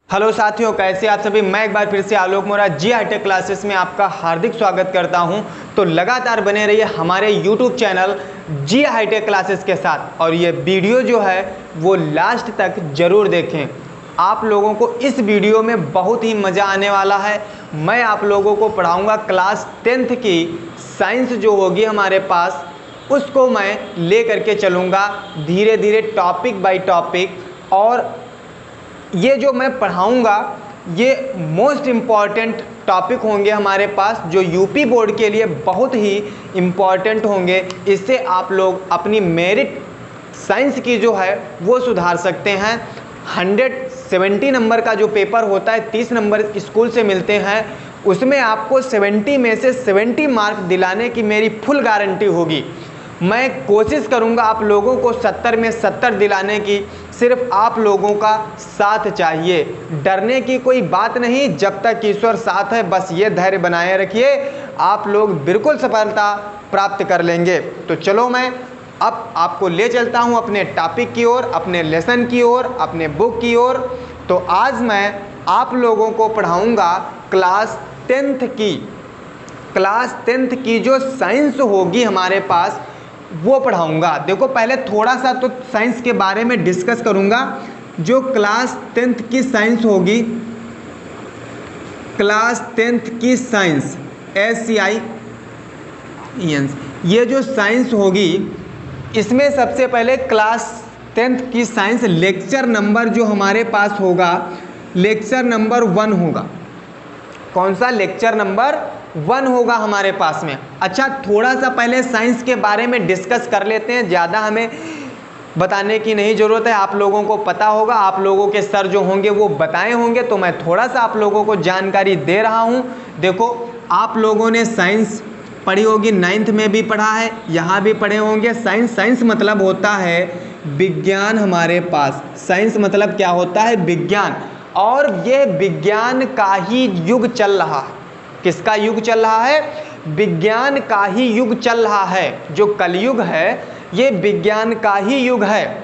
Hello साथियों, कैसे आप सभी। मैं एक बार फिर से आलोक मोरा जी हाईटेक क्लासेस में आपका हार्दिक स्वागत करता हूं। तो लगातार बने रहिए हमारे यूट्यूब चैनल जी हाईटेक क्लासेस के साथ और ये वीडियो जो है वो लास्ट तक ज़रूर देखें। आप लोगों को इस वीडियो में बहुत ही मज़ा आने वाला है। मैं आप लोगों को पढ़ाऊँगा क्लास 10th की साइंस जो होगी हमारे पास, उसको मैं ले करके चलूँगा धीरे धीरे टॉपिक बाई टॉपिक। और ये जो मैं पढ़ाऊँगा ये मोस्ट इम्पॉर्टेंट टॉपिक होंगे हमारे पास, जो यूपी बोर्ड के लिए बहुत ही इम्पॉर्टेंट होंगे। इससे आप लोग अपनी मेरिट साइंस की जो है वो सुधार सकते हैं। 170 नंबर का जो पेपर होता है, 30 नंबर स्कूल से मिलते हैं, उसमें आपको 70 में से 70 मार्क दिलाने की मेरी फुल गारंटी होगी। मैं कोशिश करूंगा आप लोगों को 70 में 70 दिलाने की। सिर्फ आप लोगों का साथ चाहिए, डरने की कोई बात नहीं। जब तक ईश्वर साथ है, बस ये धैर्य बनाए रखिए, आप लोग बिल्कुल सफलता प्राप्त कर लेंगे। तो चलो मैं अब आपको ले चलता हूँ अपने टॉपिक की ओर, अपने लेसन की ओर, अपने बुक की ओर। तो आज मैं आप लोगों को पढ़ाऊँगा क्लास 10th की जो साइंस होगी हमारे पास, वो पढ़ाऊंगा। देखो, पहले थोड़ा सा तो साइंस के बारे में डिस्कस करूंगा। जो क्लास 10th की साइंस होगी, क्लास 10th की साइंस SCIENS, ये जो साइंस होगी, इसमें सबसे पहले क्लास 10th की साइंस लेक्चर नंबर जो हमारे पास होगा, लेक्चर नंबर 1 होगा। कौन सा? लेक्चर नंबर 1 होगा हमारे पास में। अच्छा, थोड़ा सा पहले साइंस के बारे में डिस्कस कर लेते हैं। ज़्यादा हमें बताने की नहीं ज़रूरत है, आप लोगों को पता होगा। आप लोगों के सर जो होंगे वो बताए होंगे, तो मैं थोड़ा सा आप लोगों को जानकारी दे रहा हूँ। देखो, आप लोगों ने साइंस पढ़ी होगी, 9th में भी पढ़ा है, यहाँ भी पढ़े होंगे। साइंस मतलब होता है विज्ञान हमारे पास। साइंस मतलब क्या होता है? विज्ञान। और ये विज्ञान का ही युग चल रहा है। किसका युग चल रहा है? विज्ञान का ही युग चल रहा है। जो कलयुग है ये विज्ञान का ही युग है।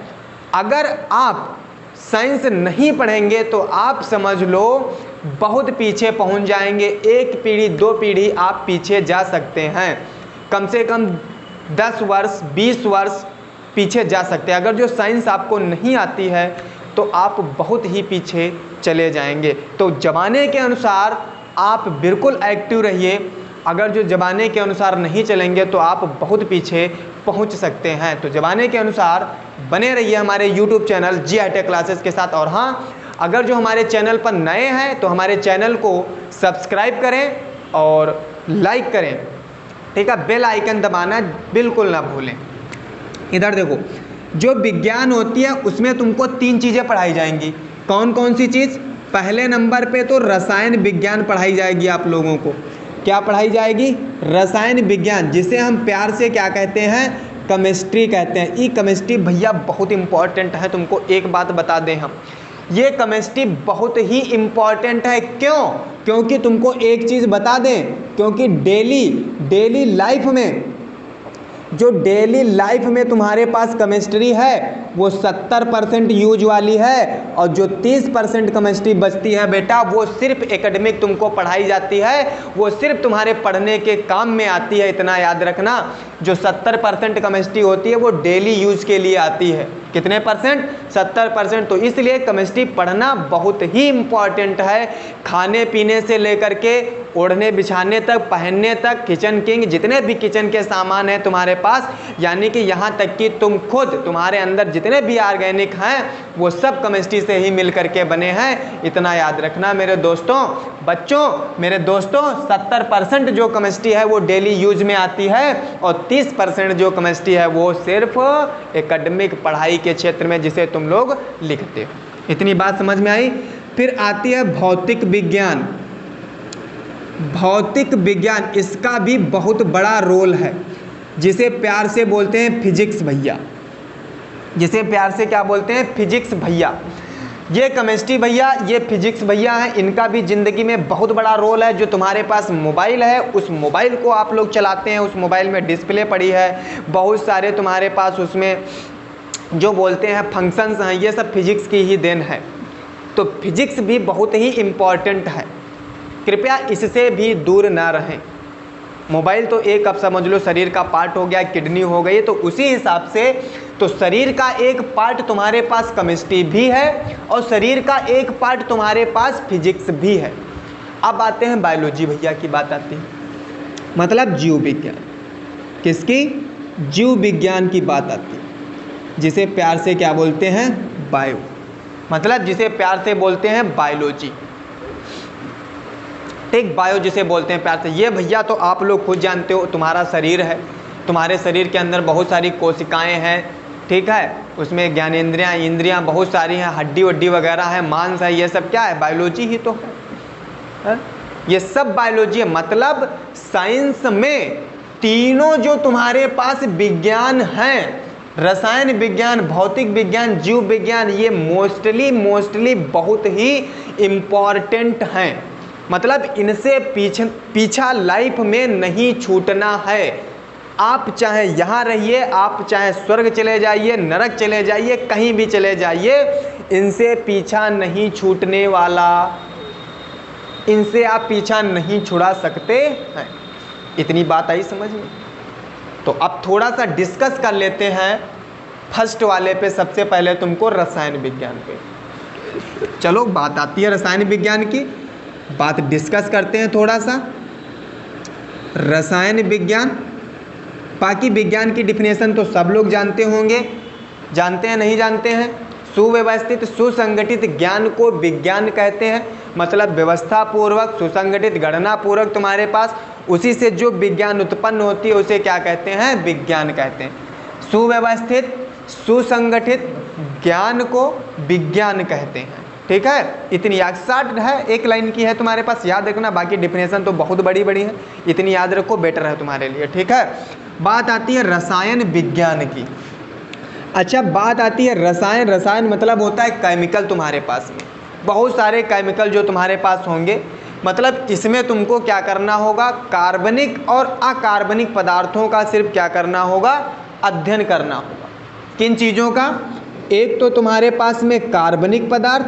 अगर आप साइंस नहीं पढ़ेंगे तो आप समझ लो बहुत पीछे पहुंच जाएंगे। 1 पीढ़ी 2 पीढ़ी आप पीछे जा सकते हैं, कम से कम 10 वर्ष 20 वर्ष पीछे जा सकते हैं। अगर जो साइंस आपको नहीं आती है तो आप बहुत ही पीछे चले जाएंगे। तो ज़माने के अनुसार आप बिल्कुल एक्टिव रहिए। अगर जो ज़माने के अनुसार नहीं चलेंगे तो आप बहुत पीछे पहुंच सकते हैं। तो ज़माने के अनुसार बने रहिए हमारे YouTube चैनल जी हाईटेक क्लासेस के साथ। और हाँ, अगर जो हमारे चैनल पर नए हैं तो हमारे चैनल को सब्सक्राइब करें और लाइक करें, ठीक है। बेल आइकन दबाना बिल्कुल ना भूलें। इधर देखो, जो विज्ञान होती है उसमें तुमको 3 चीज़ें पढ़ाई जाएंगी। कौन कौन सी चीज़? पहले नंबर पे तो रसायन विज्ञान पढ़ाई जाएगी आप लोगों को। क्या पढ़ाई जाएगी? रसायन विज्ञान, जिसे हम प्यार से क्या कहते हैं? केमिस्ट्री कहते हैं। ये केमिस्ट्री भैया बहुत इंपॉर्टेंट है। तुमको एक बात बता दें हम, ये केमिस्ट्री बहुत ही इंपॉर्टेंट है। क्यों? क्योंकि तुमको एक चीज़ बता दें, क्योंकि डेली लाइफ में, जो डेली लाइफ में तुम्हारे पास केमिस्ट्री है वो 70% यूज वाली है, और जो 30% केमिस्ट्री बचती है बेटा, वो सिर्फ एकेडमिक तुमको पढ़ाई जाती है, वो सिर्फ तुम्हारे पढ़ने के काम में आती है। इतना याद रखना, जो 70% केमिस्ट्री होती है वो डेली यूज के लिए आती है। कितने परसेंट? 70%। तो इसलिए केमिस्ट्री पढ़ना बहुत ही इम्पॉर्टेंट है। खाने पीने से लेकर के ओढ़ने बिछाने तक, पहनने तक, किचन किंग, जितने भी किचन के सामान हैं तुम्हारे पास, यानी कि यहाँ तक कि तुम खुद, तुम्हारे अंदर जितने भी ऑर्गेनिक हैं वो सब केमिस्ट्री से ही मिल करके बने हैं। इतना याद रखना मेरे दोस्तों, बच्चों, मेरे दोस्तों। 70% जो केमिस्ट्री है वो डेली यूज में आती है, और 30% जो केमिस्ट्री है वो सिर्फ एकेडमिक पढ़ाई के क्षेत्र में, जिसे तुम लोग लिखते हो। इतनी बात समझ में आई। फिर आती है भौतिक विज्ञान। भौतिक विज्ञान, इसका भी बहुत बड़ा रोल है, जिसे प्यार से बोलते हैं फिजिक्स भैया। जिसे प्यार से क्या बोलते हैं? फिजिक्स भैया। ये केमिस्ट्री भैया, ये फिजिक्स भैया हैं, इनका भी ज़िंदगी में बहुत बड़ा रोल है। जो तुम्हारे पास मोबाइल है, उस मोबाइल को आप लोग चलाते हैं, उस मोबाइल में डिस्प्ले पड़ी है, बहुत सारे तुम्हारे पास उसमें जो बोलते हैं फंक्शंस हैं, ये सब फिजिक्स की ही देन है। तो फिजिक्स भी बहुत ही इम्पॉर्टेंट है, कृपया इससे भी दूर ना रहें। मोबाइल तो एक अब समझ लो शरीर का पार्ट हो गया, किडनी हो गई, तो उसी हिसाब से तो शरीर का एक पार्ट तुम्हारे पास केमिस्ट्री भी है और शरीर का एक पार्ट तुम्हारे पास फिजिक्स भी है। अब आते हैं बायोलॉजी, भैया की बात आती है, मतलब जीव विज्ञान। किसकी? जीव विज्ञान की बात आती है, जिसे प्यार से क्या बोलते हैं? बायो, मतलब जिसे प्यार से बोलते हैं बायोलॉजी। ठीक, बायो जिसे बोलते हैं प्यार से। ये भैया तो आप लोग खुद जानते हो, तुम्हारा शरीर है, तुम्हारे शरीर के अंदर बहुत सारी कोशिकाएं हैं, ठीक है, उसमें ज्ञानेंद्रियां, इंद्रियां बहुत सारी हैं, हड्डी वड्डी वगैरह है, मांस है, ये सब क्या है? बायोलॉजी ही तो है। ये सब बायोलॉजी है। मतलब साइंस में तीनों जो तुम्हारे पास विज्ञान हैं, रसायन विज्ञान, भौतिक विज्ञान, जीव विज्ञान, ये मोस्टली बहुत ही इम्पॉर्टेंट हैं। मतलब इनसे पीछा लाइफ में नहीं छूटना है। आप चाहे यहाँ रहिए, आप चाहे स्वर्ग चले जाइए, नरक चले जाइए, कहीं भी चले जाइए, इनसे पीछा नहीं छूटने वाला, इनसे आप पीछा नहीं छुड़ा सकते हैं। इतनी बात आई समझ में? तो अब थोड़ा सा डिस्कस कर लेते हैं फर्स्ट वाले पे। सबसे पहले तुमको रसायन विज्ञान पे, चलो बात आती है रसायन विज्ञान की, बात डिस्कस करते हैं थोड़ा सा। रसायन विज्ञान, बाकी विज्ञान की डिफिनेशन तो सब लोग जानते होंगे, जानते हैं नहीं जानते हैं? सुव्यवस्थित सुसंगठित ज्ञान को विज्ञान कहते हैं, मतलब व्यवस्था पूर्वक सुसंगठित गणना पूर्वक तुम्हारे पास उसी से जो विज्ञान उत्पन्न होती है उसे क्या कहते हैं? विज्ञान कहते हैं। सुव्यवस्थित सुसंगठित ज्ञान को विज्ञान कहते हैं, ठीक है। इतनी याद, शॉर्ट है, एक लाइन की है तुम्हारे पास, याद रखना, बाकी डिफिनेशन तो बहुत बड़ी बड़ी है, इतनी याद रखो, बेटर है तुम्हारे लिए, ठीक है। बात आती है रसायन विज्ञान की। अच्छा, बात आती है रसायन, रसायन मतलब होता है केमिकल, तुम्हारे पास में बहुत सारे केमिकल जो तुम्हारे पास होंगे, मतलब इसमें तुमको क्या करना होगा? कार्बनिक और अकार्बनिक पदार्थों का सिर्फ क्या करना होगा? अध्ययन करना होगा। किन चीज़ों का? एक तो तुम्हारे पास में कार्बनिक पदार्थ,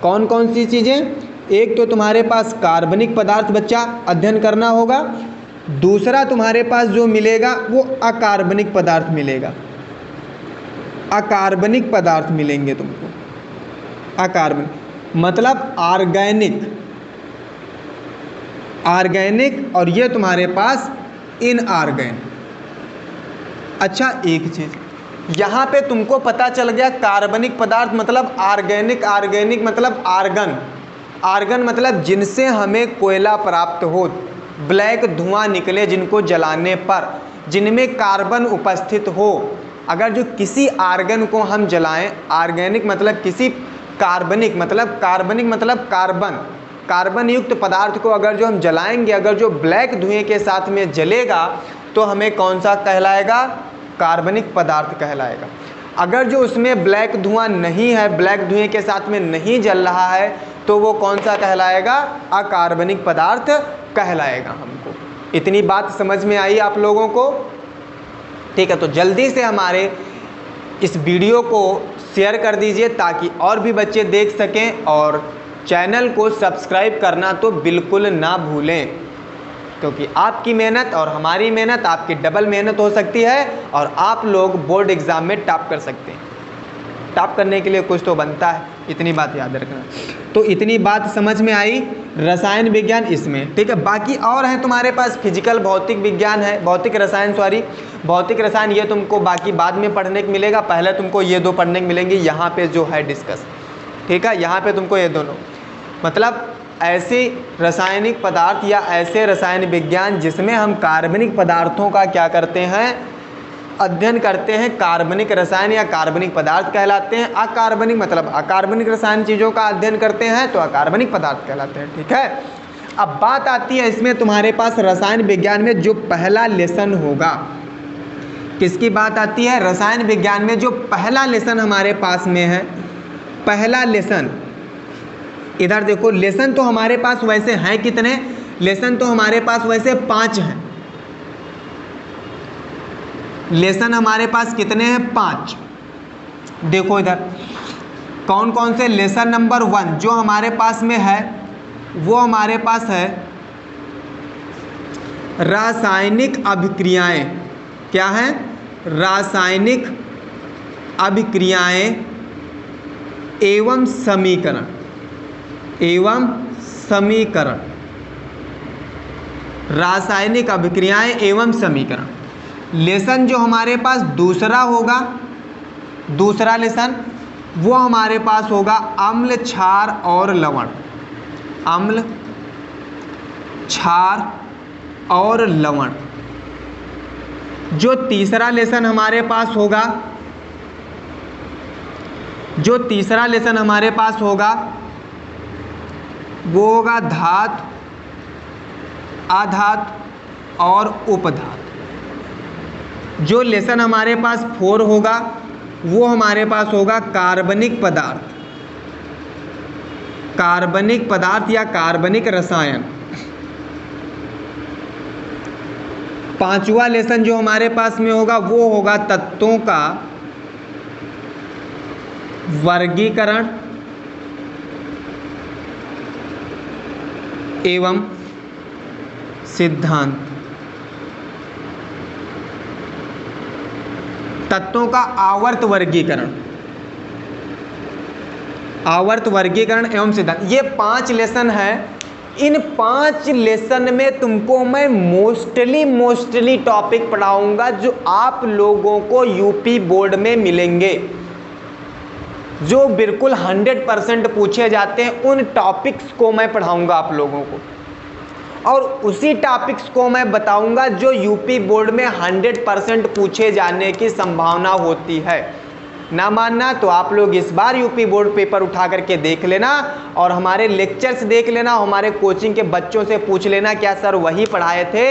कौन कौन सी चीज़ें? एक तो तुम्हारे पास कार्बनिक पदार्थ बच्चा अध्ययन करना होगा, दूसरा तुम्हारे पास जो मिलेगा वो अकार्बनिक पदार्थ मिलेगा, अकार्बनिक पदार्थ मिलेंगे तुमको। अकार्बनिक मतलब ऑर्गेनिक, ऑर्गेनिक, और ये तुम्हारे पास इनऑर्गेनिक। अच्छा, एक चीज़ यहाँ पे तुमको पता चल गया, कार्बनिक पदार्थ मतलब ऑर्गेनिक, ऑर्गेनिक मतलब आर्गन, आर्गन मतलब जिनसे हमें कोयला प्राप्त हो, ब्लैक धुआं निकले जिनको जलाने पर, जिनमें कार्बन उपस्थित हो। अगर जो किसी आर्गन को हम जलाएं, ऑर्गेनिक मतलब किसी कार्बनिक मतलब कार्बन, कार्बन युक्त पदार्थ को अगर जो हम जलाएंगे, अगर जो ब्लैक धुएं के साथ में जलेगा तो हमें कौन सा कहलाएगा? कार्बनिक पदार्थ कहलाएगा। अगर जो उसमें ब्लैक धुआं नहीं है, ब्लैक धुएं के साथ में नहीं जल रहा है, तो वो कौन सा कहलाएगा? अकार्बनिक पदार्थ कहलाएगा हमको। इतनी बात समझ में आई आप लोगों को? ठीक है, तो जल्दी से हमारे इस वीडियो को शेयर कर दीजिए ताकि और भी बच्चे देख सकें, और चैनल को सब्सक्राइब करना तो बिल्कुल ना भूलें, क्योंकि आपकी मेहनत और हमारी मेहनत, आपकी डबल मेहनत हो सकती है और आप लोग बोर्ड एग्ज़ाम में टॉप कर सकते हैं। टॉप करने के लिए कुछ तो बनता है, इतनी बात याद रखना। तो इतनी बात समझ में आई रसायन विज्ञान इसमें, ठीक है। बाकी और है तुम्हारे पास फिजिकल भौतिक विज्ञान है, भौतिक रसायन, सॉरी भौतिक रसायन, ये तुमको बाकी बाद में पढ़ने को मिलेगा, पहले तुमको ये दो पढ़ने को मिलेंगे यहाँ पे जो है डिस्कस, ठीक है। यहाँ पे तुमको ये दोनों, मतलब ऐसे रासायनिक पदार्थ या ऐसे रसायन विज्ञान जिसमें हम कार्बनिक पदार्थों का क्या करते हैं? अध्ययन करते हैं, कार्बनिक रसायन या कार्बनिक पदार्थ कहलाते हैं। अकार्बनिक मतलब अकार्बनिक रसायन चीज़ों का अध्ययन करते हैं तो अकार्बनिक पदार्थ कहलाते हैं, ठीक है। अब बात आती है इसमें तुम्हारे पास रसायन विज्ञान में जो पहला लेसन होगा, किसकी बात आती है? रसायन विज्ञान में जो पहला लेसन हमारे पास में है, पहला लेसन, इधर देखो, लेसन तो हमारे पास वैसे हैं कितने? लेसन तो हमारे पास वैसे 5 हैं। लेसन हमारे पास कितने हैं? 5। देखो इधर कौन कौन से? लेसन नंबर 1 जो हमारे पास में है वो हमारे पास है रासायनिक अभिक्रियाएं। क्या है? रासायनिक अभिक्रियाएं एवं समीकरण, एवं समीकरण, रासायनिक अभिक्रियाएं एवं समीकरण। लेसन जो हमारे पास दूसरा होगा, दूसरा लेसन वो हमारे पास होगा अम्ल, क्षार और लवण। अम्ल, क्षार और लवण। जो तीसरा लेसन हमारे पास होगा, जो तीसरा लेसन हमारे पास होगा वो होगा धातु, अधातु और उपधातु। जो लेसन हमारे पास 4 होगा वो हमारे पास होगा कार्बनिक पदार्थ, कार्बनिक पदार्थ या कार्बनिक रसायन। 5वां लेसन जो हमारे पास में होगा वो होगा तत्वों का वर्गीकरण एवं सिद्धांत। तत्वों का आवर्त वर्गीकरण, आवर्त वर्गीकरण एवं सिद्धांत। ये 5 लेसन है। इन 5 लेसन में तुमको मैं मोस्टली टॉपिक पढ़ाऊंगा जो आप लोगों को यूपी बोर्ड में मिलेंगे, जो बिल्कुल 100% पूछे जाते हैं। उन टॉपिक्स को मैं पढ़ाऊंगा आप लोगों को, और उसी टॉपिक्स को मैं बताऊंगा जो यूपी बोर्ड में 100% पूछे जाने की संभावना होती है। ना मानना तो आप लोग इस बार यूपी बोर्ड पेपर उठा करके देख लेना और हमारे लेक्चर्स देख लेना, हमारे कोचिंग के बच्चों से पूछ लेना क्या सर वही पढ़ाए थे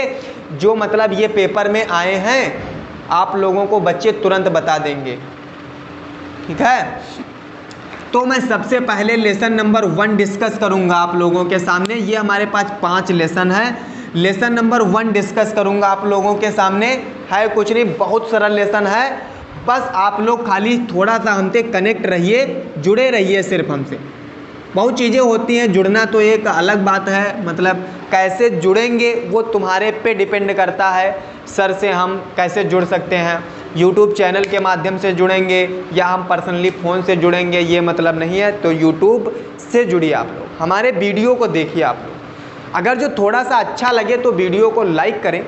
जो मतलब ये पेपर में आए हैं। आप लोगों को बच्चे तुरंत बता देंगे। ठीक है, तो मैं सबसे पहले लेसन नंबर 1 डिस्कस करूंगा आप लोगों के सामने। ये हमारे पास 5 लेसन है। लेसन नंबर 1 डिस्कस करूंगा आप लोगों के सामने। है कुछ नहीं, बहुत सरल लेसन है। बस आप लोग खाली थोड़ा सा हमसे कनेक्ट रहिए, जुड़े रहिए सिर्फ हमसे। बहुत चीज़ें होती हैं, जुड़ना तो एक अलग बात है, मतलब कैसे जुड़ेंगे वो तुम्हारे पे डिपेंड करता है। सर से हम कैसे जुड़ सकते हैं, यूट्यूब चैनल के माध्यम से जुड़ेंगे या हम पर्सनली फ़ोन से जुड़ेंगे, ये मतलब नहीं है। तो यूट्यूब से जुड़िए आप लोग, हमारे वीडियो को देखिए आप लोग। अगर जो थोड़ा सा अच्छा लगे तो वीडियो को लाइक करें,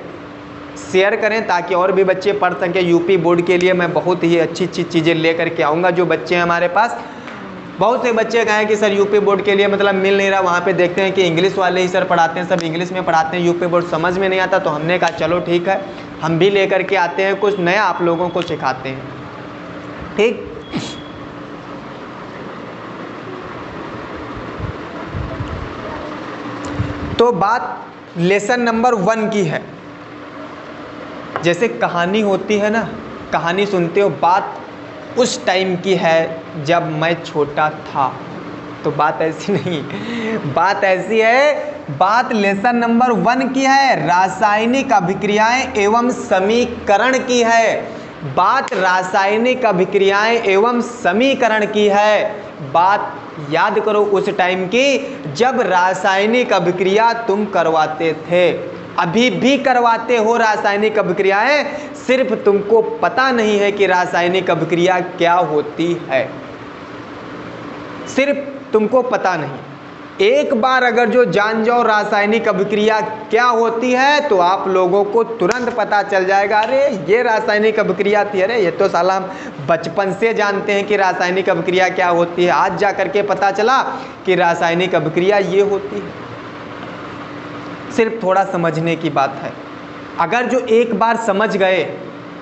शेयर करें, ताकि और भी बच्चे पढ़ सकें। यूपी बोर्ड के लिए मैं बहुत ही अच्छी चीज़ें लेकर के आऊँगा। जो बच्चे हैं हमारे पास, बहुत से बच्चे कहें कि सर यूपी बोर्ड के लिए मतलब मिल नहीं रहा, वहाँ पे देखते हैं कि इंग्लिश वाले ही सर पढ़ाते हैं, सब इंग्लिश में पढ़ाते हैं, यूपी बोर्ड समझ में नहीं आता। तो हमने कहा चलो ठीक है, हम भी लेकर के आते हैं, कुछ नया आप लोगों को सिखाते हैं। ठीक, तो बात लेसन नंबर 1 की है। जैसे कहानी होती है ना, कहानी सुनते हो, बात उस टाइम की है जब मैं छोटा था। तो बात ऐसी नहीं, बात ऐसी है, बात लेसन नंबर 1 की है, रासायनिक अभिक्रियाएं एवं समीकरण की है। बात रासायनिक अभिक्रियाएं एवं समीकरण की है। बात याद करो उस टाइम की जब रासायनिक अभिक्रिया तुम करवाते थे, अभी भी करवाते हो रासायनिक अभिक्रियाएं, सिर्फ तुमको पता नहीं है कि रासायनिक अभिक्रिया क्या होती है, सिर्फ तुमको पता नहीं। एक बार अगर जो जान जाओ रासायनिक अभिक्रिया क्या होती है तो आप लोगों को तुरंत पता चल जाएगा, अरे ये रासायनिक अभिक्रिया थी, अरे ये तो साला हम बचपन से जानते हैं कि रासायनिक अभिक्रिया क्या होती है, आज जा करके पता चला कि रासायनिक अभिक्रिया ये होती है। सिर्फ थोड़ा समझने की बात है। अगर जो एक बार समझ गए,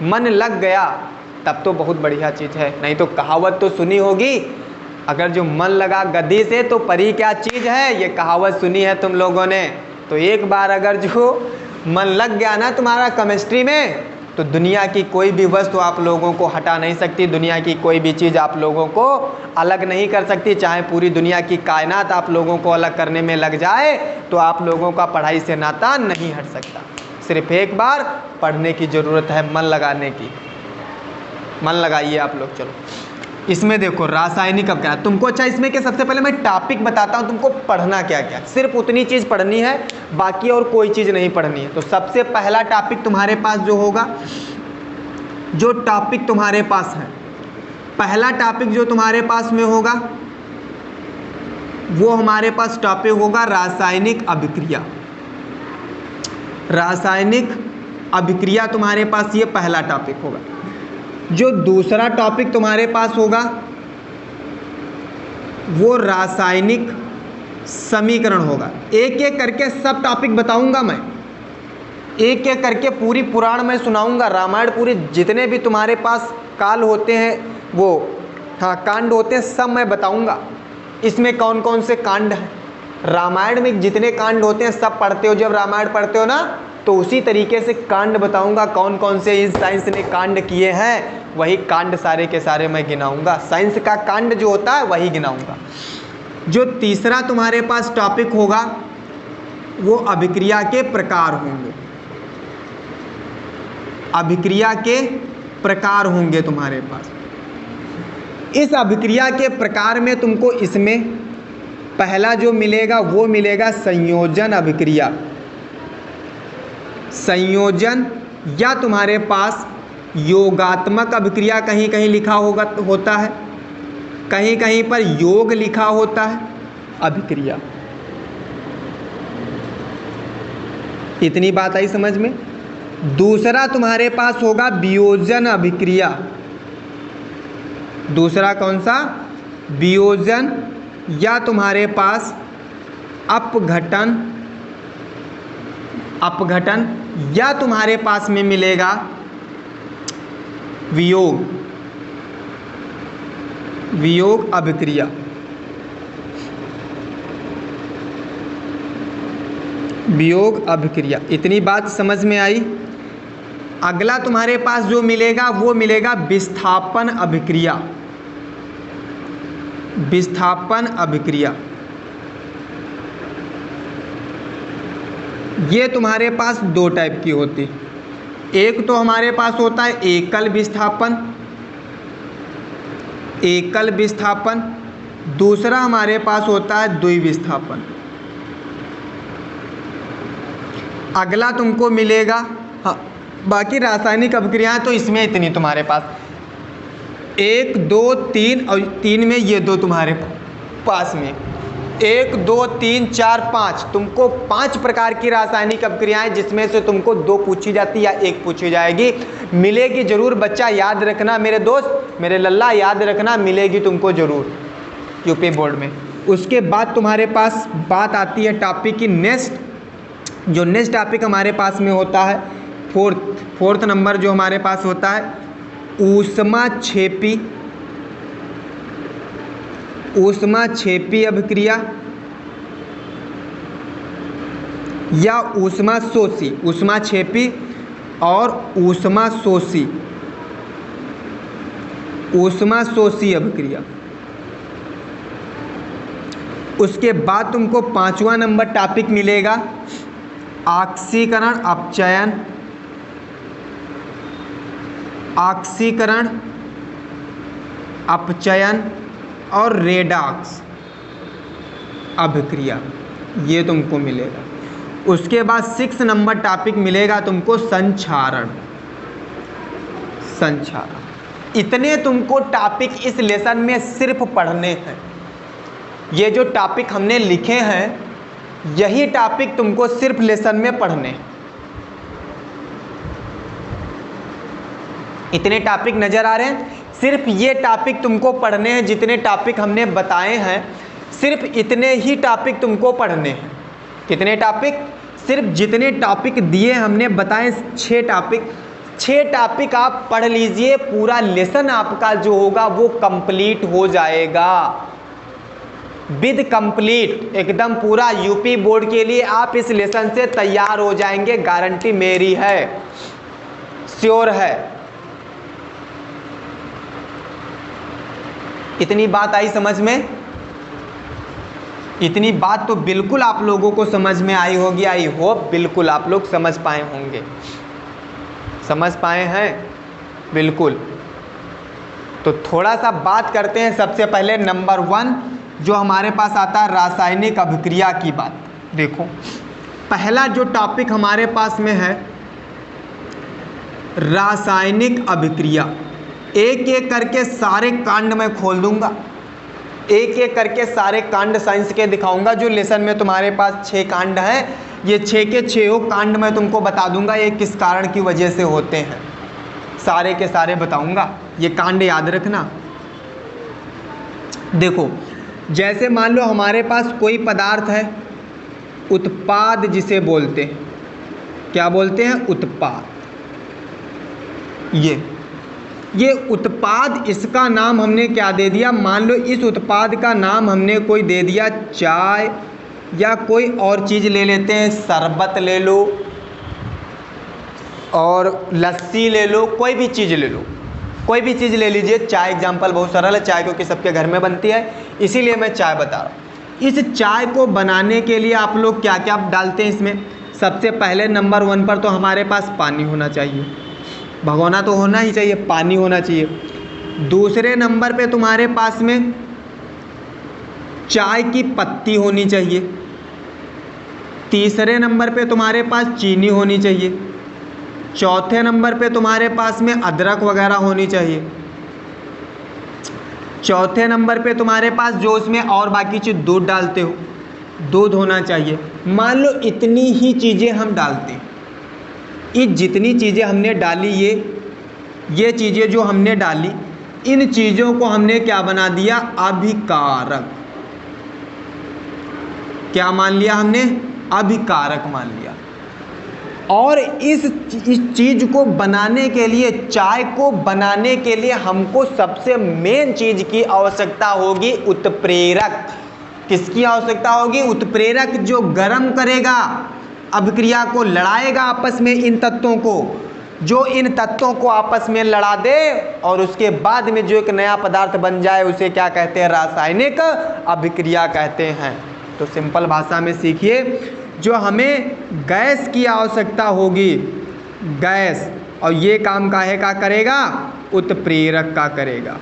मन लग गया, तब तो बहुत बढ़िया चीज़ है। नहीं तो कहावत तो सुनी होगी, अगर जो मन लगा गद्दी से तो परी क्या चीज़ है, ये कहावत सुनी है तुम लोगों ने। तो एक बार अगर जो मन लग गया ना तुम्हारा केमिस्ट्री में, तो दुनिया की कोई भी वस्तु आप लोगों को हटा नहीं सकती, दुनिया की कोई भी चीज़ आप लोगों को अलग नहीं कर सकती। चाहे पूरी दुनिया की कायनात आप लोगों को अलग करने में लग जाए तो आप लोगों का पढ़ाई से नाता नहीं हट सकता। सिर्फ एक बार पढ़ने की ज़रूरत है, मन लगाने की। मन लगाइए आप लोग। चलो इसमें देखो रासायनिक अभिक्रिया तुमको, अच्छा इसमें क्या सबसे पहले मैं टॉपिक बताता हूँ तुमको पढ़ना क्या क्या, सिर्फ उतनी चीज़ पढ़नी है, बाकी और कोई चीज़ नहीं पढ़नी है। तो सबसे पहला टॉपिक तुम्हारे पास जो होगा, जो टॉपिक तुम्हारे पास है, पहला टॉपिक जो तुम्हारे पास में होगा वो हमारे पास टॉपिक होगा रासायनिक अभिक्रिया। रासायनिक अभिक्रिया तुम्हारे पास ये पहला टॉपिक होगा। जो दूसरा टॉपिक तुम्हारे पास होगा वो रासायनिक समीकरण होगा। एक एक करके सब टॉपिक बताऊंगा मैं, एक एक करके पूरी पुराण में सुनाऊंगा, रामायण पूरी जितने भी तुम्हारे पास काल होते हैं वो कांड होते हैं सब मैं बताऊंगा। इसमें कौन कौन से कांड हैं, रामायण में जितने कांड होते हैं सब पढ़ते हो, जब रामायण पढ़ते हो ना तो उसी तरीके से कांड बताऊंगा, कौन कौन से इस साइंस ने कांड किए हैं, वही कांड सारे के सारे मैं गिनाऊंगा। साइंस का कांड जो होता है वही गिनाऊंगा। जो तीसरा तुम्हारे पास टॉपिक होगा वो अभिक्रिया के प्रकार होंगे। अभिक्रिया के प्रकार होंगे तुम्हारे पास। इस अभिक्रिया के प्रकार में तुमको इसमें पहला जो मिलेगा वो मिलेगा संयोजन अभिक्रिया। संयोजन या तुम्हारे पास योगात्मक अभिक्रिया कहीं कहीं लिखा होता है, कहीं कहीं पर योग लिखा होता है अभिक्रिया। इतनी बात आई समझ में। दूसरा तुम्हारे पास होगा वियोजन अभिक्रिया। दूसरा कौन सा, वियोजन या तुम्हारे पास अपघटन। अपघटन या तुम्हारे पास में मिलेगा वियोग। वियोग अभिक्रिया। वियोग अभिक्रिया। इतनी बात समझ में आई। अगला तुम्हारे पास जो मिलेगा वो मिलेगा विस्थापन अभिक्रिया। विस्थापन अभिक्रिया ये तुम्हारे पास दो टाइप की होती। एक तो हमारे पास होता है एकल विस्थापन, एकल विस्थापन। दूसरा हमारे पास होता है द्विविस्थापन। अगला तुमको मिलेगा, हाँ बाकी रासायनिक अभिक्रियाएं तो इसमें इतनी तुम्हारे पास 1 2 3 और 3 में ये दो तुम्हारे पास में 1 2 3 4 5 तुमको 5 प्रकार की रासायनिक अभिक्रियाएं, जिसमें से तुमको 2 पूछी जाती या 1 पूछी जाएगी। मिलेगी जरूर बच्चा, याद रखना मेरे दोस्त, मेरे लल्ला याद रखना, मिलेगी तुमको जरूर यूपी बोर्ड में। उसके बाद तुम्हारे पास बात आती है टॉपिक की नेक्स्ट। जो नेक्स्ट टॉपिक हमारे पास में होता है फोर्थ नंबर जो हमारे पास होता है ऊष्माक्षेपी। ऊष्माक्षेपी अभिक्रिया या ऊष्माशोषी। ऊष्माक्षेपी और ऊष्माशोषी। ऊष्माशोषी अभिक्रिया। उसके बाद तुमको 5वां नंबर टॉपिक मिलेगा ऑक्सीकरण अपचयन। ऑक्सीकरण अपचयन और रेडॉक्स अभिक्रिया, ये तुमको मिलेगा। उसके बाद 6 नंबर टॉपिक मिलेगा तुमको संक्षारण। संक्षारण। इतने तुमको टॉपिक इस लेसन में सिर्फ पढ़ने हैं। ये जो टॉपिक हमने लिखे हैं यही टॉपिक तुमको सिर्फ लेसन में पढ़ने हैं। इतने टॉपिक नजर आ रहे हैं, सिर्फ ये टॉपिक तुमको पढ़ने हैं। जितने टॉपिक हमने बताए हैं सिर्फ इतने ही टॉपिक तुमको पढ़ने हैं। कितने टॉपिक, सिर्फ जितने टॉपिक दिए हमने बताए 6 टॉपिक। 6 टॉपिक आप पढ़ लीजिए, पूरा लेसन आपका जो होगा वो कंप्लीट हो जाएगा। विद कंप्लीट एकदम पूरा यूपी बोर्ड के लिए आप इस लेसन से तैयार हो जाएंगे, गारंटी मेरी है, श्योर है। इतनी बात आई समझ में? इतनी बात तो बिल्कुल आप लोगों को समझ में आई होगी। आई होप बिल्कुल आप लोग समझ पाए होंगे। समझ पाए हैं बिल्कुल। तो थोड़ा सा बात करते हैं सबसे पहले नंबर 1 जो हमारे पास आता है रासायनिक अभिक्रिया की बात। देखो पहला जो टॉपिक हमारे पास में है रासायनिक अभिक्रिया। एक एक करके सारे कांड मैं खोल दूंगा, एक एक करके सारे कांड साइंस के दिखाऊंगा। जो लेसन में तुम्हारे पास 6 कांड हैं, ये 6 के 6 कांड मैं तुमको बता दूंगा ये किस कारण की वजह से होते हैं, सारे के सारे बताऊंगा, ये कांड याद रखना। देखो जैसे मान लो हमारे पास कोई पदार्थ है, उत्पाद जिसे बोलते हैं, क्या बोलते हैं? उत्पाद। ये उत्पाद, इसका नाम हमने क्या दे दिया? मान लो इस उत्पाद का नाम हमने कोई दे दिया चाय, या कोई और चीज़ ले लेते हैं, शरबत ले लो और लस्सी ले लो, कोई भी चीज़ ले लो, कोई भी चीज़ ले लीजिए। चाय एग्जाम्पल बहुत सरल है, चाय क्योंकि सबके घर में बनती है इसीलिए मैं चाय बता रहा हूँ। इस चाय को बनाने के लिए आप लोग क्या क्या डालते हैं इसमें? सबसे पहले नंबर 1 पर तो हमारे पास पानी होना चाहिए, भगोना तो होना ही चाहिए, पानी होना चाहिए। दूसरे नंबर पे तुम्हारे पास में चाय की पत्ती होनी चाहिए। तीसरे नंबर पे तुम्हारे पास चीनी होनी चाहिए। चौथे नंबर पे तुम्हारे पास में अदरक वगैरह होनी चाहिए। चौथे नंबर पे तुम्हारे पास जो उसमें और बाकी चीज़ दूध डालते हो, दूध होना चाहिए। मान लो इतनी ही चीज़ें हम डालते हैं, ये जितनी चीज़ें हमने डाली, ये चीज़ें जो हमने डाली, इन चीज़ों को हमने क्या बना दिया? अभिकारक। क्या मान लिया हमने? अभिकारक मान लिया। और इस चीज़ को बनाने के लिए, चाय को बनाने के लिए हमको सबसे मेन चीज़ की आवश्यकता होगी उत्प्रेरक। किसकी आवश्यकता होगी? उत्प्रेरक, जो गर्म करेगा, अभिक्रिया को लड़ाएगा आपस में इन तत्वों को, जो इन तत्वों को आपस में लड़ा दे और उसके बाद में जो एक नया पदार्थ बन जाए उसे क्या कहते हैं? रासायनिक अभिक्रिया कहते हैं। तो सिंपल भाषा में सीखिए, जो हमें गैस की आवश्यकता होगी, गैस, और ये काम काहे का करेगा? उत्प्रेरक का करेगा।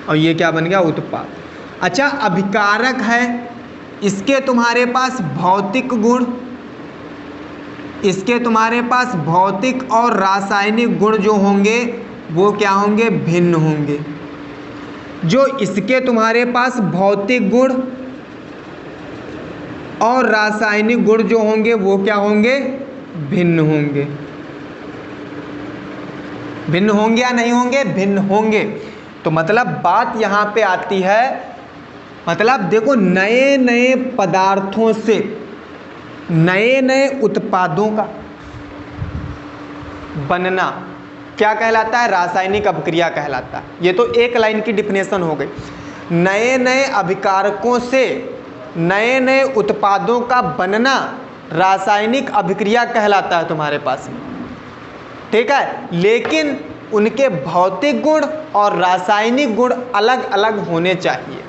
और ये क्या बन गया? उत्पाद। अच्छा, अभिकारक है, इसके तुम्हारे पास भौतिक गुण, इसके तुम्हारे पास भौतिक और रासायनिक गुण जो होंगे वो क्या होंगे? भिन्न होंगे। जो इसके तुम्हारे पास भौतिक गुण और रासायनिक गुण जो होंगे वो क्या होंगे? भिन्न होंगे। भिन्न होंगे या नहीं होंगे? भिन्न होंगे। तो मतलब बात यहाँ पे आती है, मतलब देखो नए नए पदार्थों से नए नए उत्पादों का बनना क्या कहलाता है? रासायनिक अभिक्रिया कहलाता है। ये तो एक लाइन की डिफिनेशन हो गई। नए नए अभिकारकों से नए नए उत्पादों का बनना रासायनिक अभिक्रिया कहलाता है तुम्हारे पास में, ठीक है। लेकिन उनके भौतिक गुण और रासायनिक गुण अलग अलग होने चाहिए।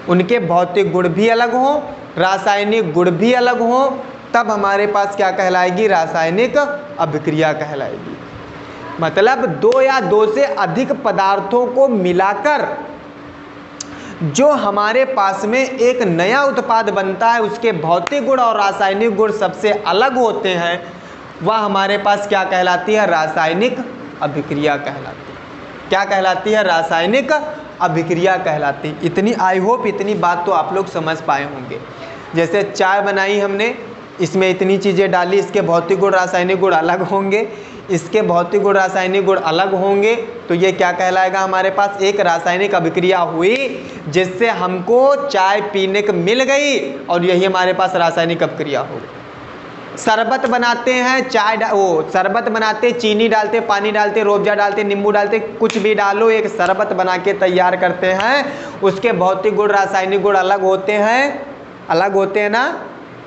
उनके भौतिक गुण भी अलग हों, रासायनिक गुण भी अलग हों, तब हमारे पास क्या कहलाएगी? रासायनिक अभिक्रिया कहलाएगी। मतलब 2 या 2 से अधिक पदार्थों को मिलाकर जो हमारे पास में एक नया उत्पाद बनता है, उसके भौतिक गुण और रासायनिक गुण सबसे अलग होते हैं, वह हमारे पास क्या कहलाती है? रासायनिक अभिक्रिया कहलाती है। क्या कहलाती है? रासायनिक अभिक्रिया कहलाती है। इतनी, आई होप इतनी बात तो आप लोग समझ पाए होंगे। जैसे चाय बनाई हमने, इसमें इतनी चीज़ें डाली, इसके भौतिक गुण रासायनिक गुण अलग होंगे, इसके भौतिक गुण रासायनिक गुण अलग होंगे, तो ये क्या कहलाएगा? हमारे पास एक रासायनिक अभिक्रिया हुई जिससे हमको चाय पीने को मिल गई और यही हमारे पास रासायनिक अभिक्रिया हो गई। शरबत बनाते हैं, शरबत बनाते, चीनी डालते, पानी डालते, रूअफ़ज़ा डालते, नींबू डालते, कुछ भी डालो, एक शरबत बना के तैयार करते हैं। उसके भौतिक गुण रासायनिक गुण अलग होते हैं, अलग होते हैं ना?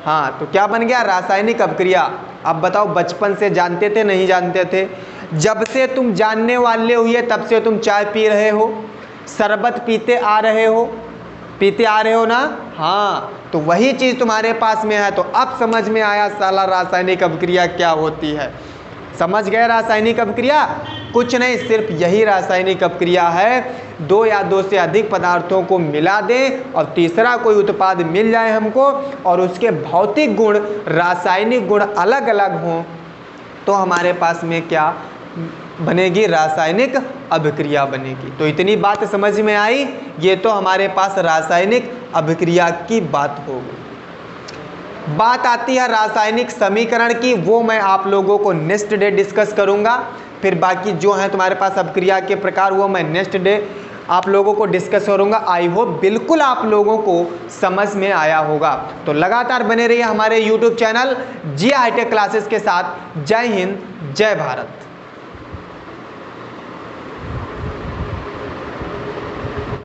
हाँ, तो क्या बन गया? रासायनिक अभिक्रिया। अब बताओ, बचपन से जानते थे, नहीं जानते थे? जब से तुम जानने वाले हुए तब से तुम चाय पी रहे हो, शरबत पीते आ रहे हो ना? हाँ, तो वही चीज़ तुम्हारे पास में है। तो अब समझ में आया साला रासायनिक अभिक्रिया क्या होती है। समझ गए रासायनिक अभिक्रिया? कुछ नहीं, सिर्फ यही रासायनिक अपक्रिया है। 2 या 2 से अधिक पदार्थों को मिला दें और तीसरा कोई उत्पाद मिल जाए हमको और उसके भौतिक गुण, रासायनिक गुण अलग अलग हों, तो हमारे पास में क्या बनेगी? रासायनिक अभिक्रिया बनेगी। तो इतनी बात समझ में आई। ये तो हमारे पास रासायनिक अभिक्रिया की बात हो गई। बात आती है रासायनिक समीकरण की, वो मैं आप लोगों को नेक्स्ट डे डिस्कस करूंगा। फिर बाकी जो है तुम्हारे पास अभिक्रिया के प्रकार, वो मैं नेक्स्ट डे आप लोगों को डिस्कस करूंगा। आई होप बिल्कुल आप लोगों को समझ में आया होगा। तो लगातार बने रहिए हमारे यूट्यूब चैनल जी हाईटेक क्लासेस के साथ। जय हिंद, जय भारत।